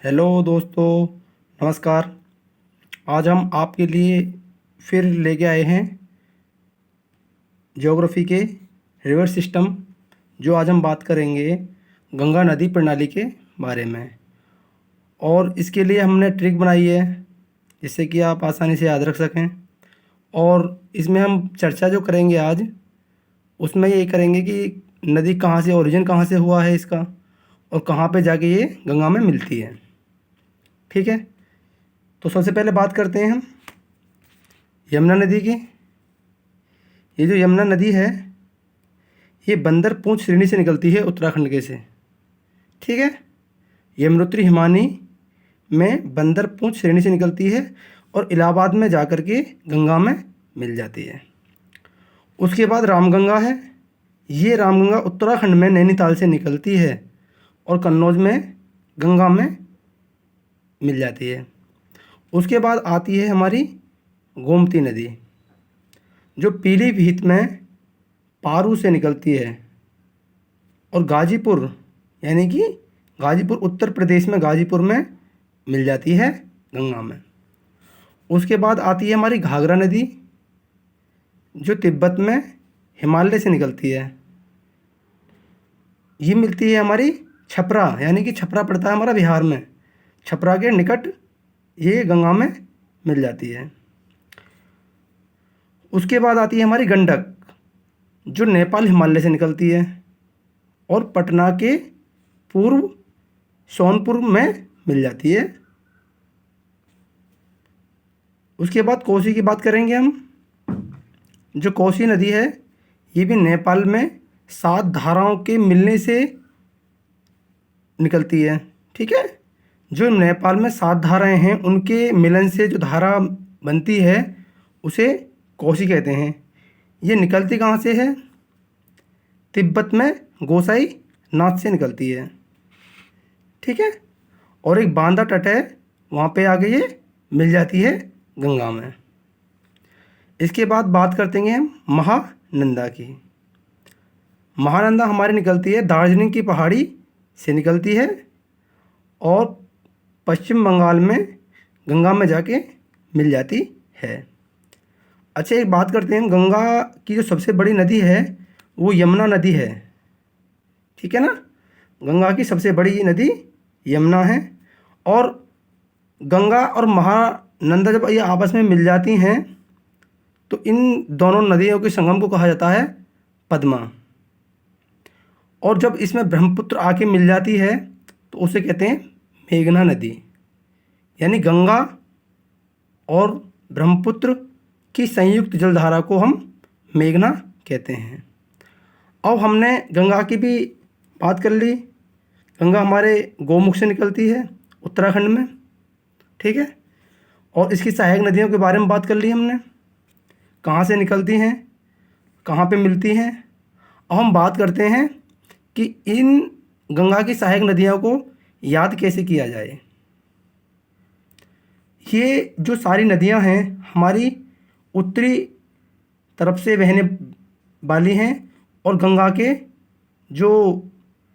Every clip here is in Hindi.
हेलो दोस्तों, नमस्कार। आज हम आपके लिए फिर लेके आए हैं ज्योग्राफी के रिवर सिस्टम। जो आज हम बात करेंगे गंगा नदी प्रणाली के बारे में। और इसके लिए हमने ट्रिक बनाई है जिससे कि आप आसानी से याद रख सकें। और इसमें हम चर्चा जो करेंगे आज, उसमें ये करेंगे कि नदी कहाँ से, ओरिजिन कहाँ से हुआ है इसका, और कहाँ पे जाके ये गंगा में मिलती है। ठीक है, तो सबसे पहले बात करते हैं हम यमुना नदी की। ये जो यमुना नदी है, ये बंदर पूंछ श्रेणी से निकलती है उत्तराखंड के से। ठीक है, यमुनोत्री हिमानी में बंदर पूंछ श्रेणी से निकलती है और इलाहाबाद में जाकर के गंगा में मिल जाती है। उसके बाद रामगंगा है। ये रामगंगा उत्तराखंड में नैनीताल से निकलती है और कन्नौज में गंगा में मिल जाती है। उसके बाद आती है हमारी गोमती नदी, जो पीलीभीत में पारू से निकलती है और गाजीपुर, यानी कि गाजीपुर उत्तर प्रदेश में गाजीपुर में मिल जाती है गंगा में। उसके बाद आती है हमारी घाघरा नदी, जो तिब्बत में हिमालय से निकलती है। ये मिलती है हमारी छपरा, यानी कि छपरा पड़ता है हमारा बिहार में, छपरा के निकट ये गंगा में मिल जाती है। उसके बाद आती है हमारी गंडक, जो नेपाल हिमालय से निकलती है और पटना के पूर्व सोनपुर में मिल जाती है। उसके बाद कोसी की बात करेंगे हम। जो कोसी नदी है, ये भी नेपाल में 7 धाराओं के मिलने से निकलती है। ठीक है, जो नेपाल में 7 धाराएं हैं, उनके मिलन से जो धारा बनती है उसे कोसी कहते हैं। ये निकलती कहाँ से है? तिब्बत में गोसाई नाथ से निकलती है। ठीक है, और एक बांदा तट है, वहाँ पे आगे ये मिल जाती है गंगा में। इसके बाद बात करते हैं हम महानंदा की। महानंदा हमारी निकलती है दार्जिलिंग की पहाड़ी से निकलती है और पश्चिम बंगाल में गंगा में जाके मिल जाती है। अच्छा, एक बात करते हैं, गंगा की जो सबसे बड़ी नदी है वो यमुना नदी है। ठीक है ना, गंगा की सबसे बड़ी नदी यमुना है। और गंगा और महानंदा जब ये आपस में मिल जाती हैं तो इन दोनों नदियों के संगम को कहा जाता है पद्मा। और जब इसमें ब्रह्मपुत्र आके मिल जाती है तो उसे कहते हैं मेघना नदी। यानी गंगा और ब्रह्मपुत्र की संयुक्त जलधारा को हम मेघना कहते हैं। अब हमने गंगा की भी बात कर ली। गंगा हमारे गौमुख से निकलती है उत्तराखंड में। ठीक है, और इसकी सहायक नदियों के बारे में बात कर ली हमने, कहाँ से निकलती हैं, कहाँ पे मिलती हैं। अब हम बात करते हैं कि इन गंगा की सहायक नदियों को याद कैसे किया जाए। ये जो सारी नदियां हैं हमारी उत्तरी तरफ से बहने वाली हैं और गंगा के जो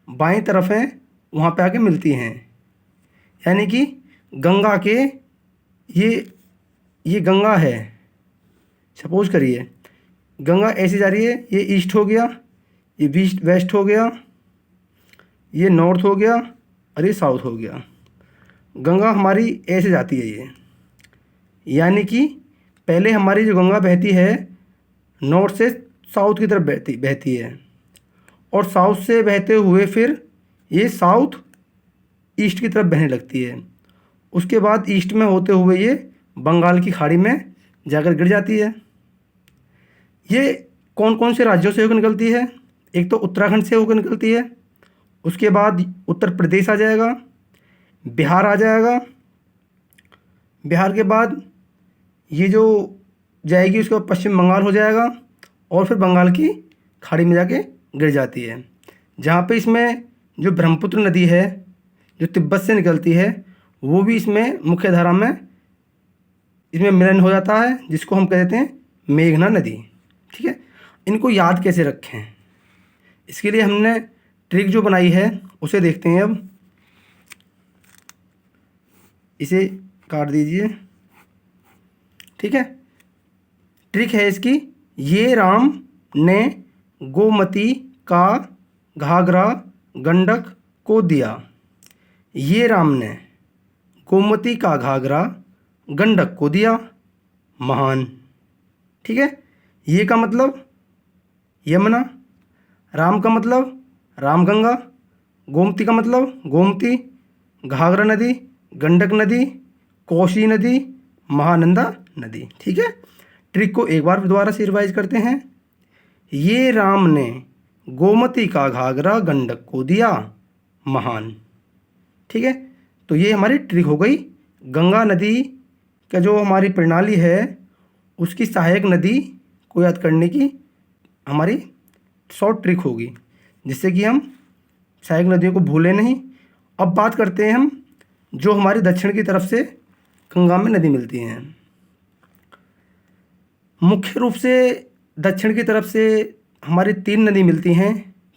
बाईं तरफ हैं वहाँ पे आके मिलती हैं। यानी कि गंगा के ये गंगा है, सपोज करिए गंगा ऐसे जा रही है, ये ईस्ट हो गया, ये वेस्ट हो गया, ये नॉर्थ हो गया और ये साउथ हो गया। गंगा हमारी ऐसे जाती है ये। यानी कि पहले हमारी जो गंगा बहती है नॉर्थ से साउथ की तरफ बहती है और साउथ से बहते हुए फिर ये साउथ ईस्ट की तरफ बहने लगती है। उसके बाद ईस्ट में होते हुए ये बंगाल की खाड़ी में जाकर गिर जाती है। ये कौन कौन से राज्यों से होकर निकलती है? एक तो उत्तराखंड से होकर निकलती है, उसके बाद उत्तर प्रदेश आ जाएगा, बिहार आ जाएगा, बिहार के बाद ये जो जाएगी उसके बाद पश्चिम बंगाल हो जाएगा और फिर बंगाल की खाड़ी में जाके गिर जाती है। जहाँ पे इसमें जो ब्रह्मपुत्र नदी है जो तिब्बत से निकलती है वो भी इसमें मुख्य धारा में इसमें मिलन हो जाता है, जिसको हम कहते हैं मेघना नदी। ठीक है, इनको याद कैसे रखें, इसके लिए हमने ट्रिक जो बनाई है उसे देखते हैं अब। इसे काट दीजिए। ठीक है, ट्रिक है इसकी, ये राम ने गोमती का घाघरा गंडक को दिया। ये राम ने गोमती का घाघरा गंडक को दिया, महान। ठीक है, ये का मतलब यमुना, राम का मतलब रामगंगा, गोमती का मतलब गोमती, घाघरा नदी, गंडक नदी, कोसी नदी, महानंदा नदी। ठीक है, ट्रिक को एक बार दोबारा से रिवाइज करते हैं। ये राम ने गोमती का घाघरा गंडक को दिया, महान। ठीक है, तो ये हमारी ट्रिक हो गई। गंगा नदी का जो हमारी प्रणाली है उसकी सहायक नदी को याद करने की हमारी शॉर्ट ट्रिक होगी, जिससे कि हम सहायक नदियों को भूलें नहीं। अब बात करते हैं हम जो हमारी दक्षिण की तरफ से गंगा में नदी मिलती हैं। मुख्य रूप से दक्षिण की तरफ से हमारी 3 नदी मिलती हैं।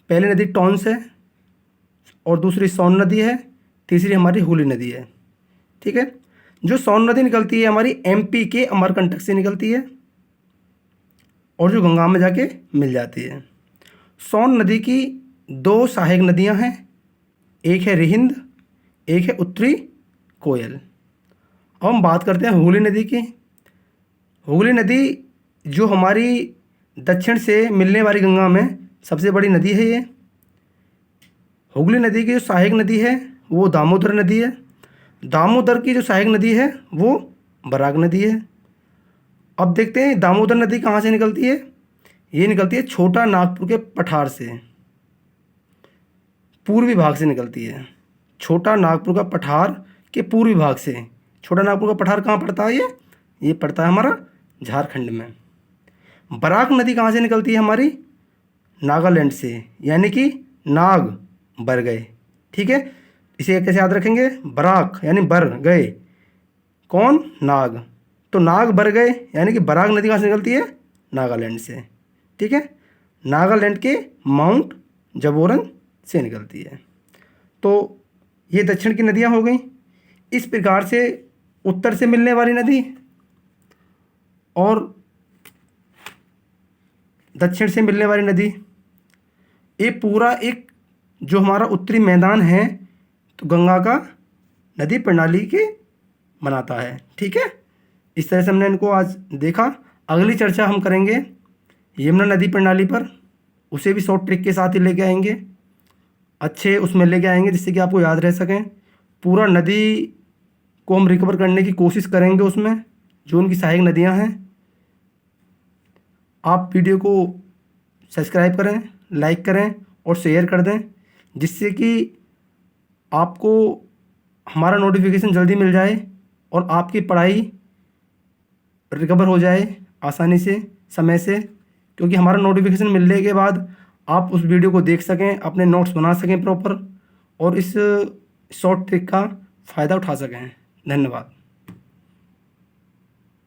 पहली नदी टॉन्स है, और दूसरी सोन नदी है, तीसरी हमारी हुगली नदी है। ठीक है, जो सोन नदी निकलती है हमारी एमपी के अमरकंटक से निकलती है, और जो गंगा में जाके मिल जाती है। सोन नदी की 2 सहायक नदियां हैं, एक है रिहिंद, एक है उत्तरी कोयल। अब हम बात करते हैं हुगली नदी की। हुगली नदी जो हमारी दक्षिण से मिलने वाली गंगा में सबसे बड़ी नदी है। ये हुगली नदी की जो सहायक नदी है वो दामोदर नदी है। दामोदर की जो सहायक नदी है वो बराक नदी है। अब देखते हैं दामोदर नदी कहाँ से निकलती है। ये निकलती है छोटा नागपुर के पठार से, पूर्वी भाग से निकलती है। छोटा नागपुर का पठार के पूर्वी भाग से। छोटा नागपुर का पठार कहाँ पड़ता है? ये पड़ता है हमारा झारखंड में। बराक नदी कहाँ से निकलती है? हमारी नागालैंड से, यानी कि नाग बर गए। ठीक है, इसे कैसे याद रखेंगे? बराक यानी बर गए, कौन? नाग। तो नाग बर गए यानी कि बराक नदी कहाँ से निकलती है? नागालैंड से। ठीक है, नागालैंड के माउंट जबोरन से निकलती है। तो ये दक्षिण की नदियाँ हो गई। इस प्रकार से उत्तर से मिलने वाली नदी और दक्षिण से मिलने वाली नदी, ये पूरा एक जो हमारा उत्तरी मैदान है तो गंगा का नदी प्रणाली के बनाता है। ठीक है, इस तरह से हमने इनको आज देखा। अगली चर्चा हम करेंगे यमुना नदी प्रणाली पर, उसे भी शॉर्ट ट्रिक के साथ ही लेके आएंगे, अच्छे उसमें लेके आएंगे जिससे कि आपको याद रह सकें। पूरा नदी को हम रिकवर करने की कोशिश करेंगे उसमें, जो उनकी सहायक नदियां हैं। आप वीडियो को सब्सक्राइब करें, लाइक करें और शेयर कर दें, जिससे कि आपको हमारा नोटिफिकेशन जल्दी मिल जाए और आपकी पढ़ाई रिकवर हो जाए आसानी से, समय से। क्योंकि हमारा नोटिफिकेशन मिलने के बाद आप उस वीडियो को देख सकें, अपने नोट्स बना सकें प्रॉपर, और इस शॉर्ट ट्रिक का फ़ायदा उठा सकें। धन्यवाद।